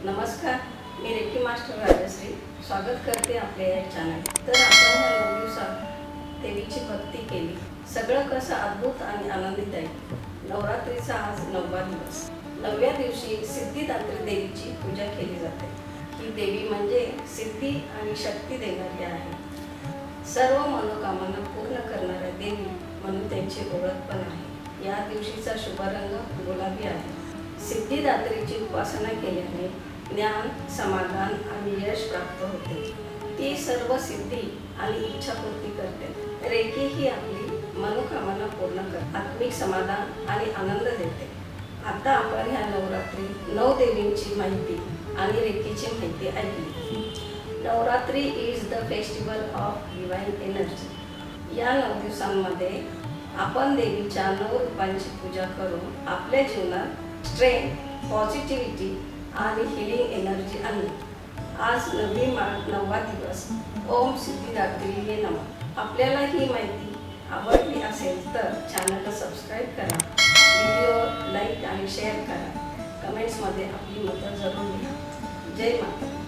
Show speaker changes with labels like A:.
A: नमस्कार, मी reiki master Rajshri स्वागत करते आपल्या या चॅनल। तर आपण या 9 दिवसात देवीची भक्ती केली। सगळं कसं अद्भुत आणि आनंदित आहे। नवरात्रीचा आज 9वा दिवस। 9व्या दिवशी सिद्धिदात्री देवीची पूजा केली जाते। ही देवी म्हणजे सिद्धी आणि शक्ती देणारी आहे। सर्व मनोकामना पूर्ण करणाऱ्या देवी म्हणून त्यांची ओळख पण आहे। या दिवशीचा शुभ रंग गुलाबी आहे। सिद्धिदात्रीची उपासना केल्याने ज्ञान, समाधान आणि यश प्राप्त होते। ती सर्व सिद्धी आणि इच्छापूर्ती करते। रेकी ही आपली मनोकामना पूर्ण करते, आत्मिक समाधान आणि आनंद देते। आता आपण ह्या नवरात्री 9 देवींची माहिती आणि रेकीची माहिती ऐकली। Navratri is the festival of divine energy. या 9 दिवसांमध्ये आपण देवीच्या 9 रूपांची पूजा करून आपल्या जीवनात स्ट्रेंथ, पॉझिटिव्हिटी आणि हिलिंग एनर्जी आणली। आज 9वा दिवस। ओम सिद्धिदात्री नमः। आपल्याला ही माहिती आवडली असेल तर चॅनलला सबस्क्राईब करा, व्हिडिओ लाईक आणि शेअर करा। कमेंट्समध्ये आपली मतं जरूर लिहा। जय माता।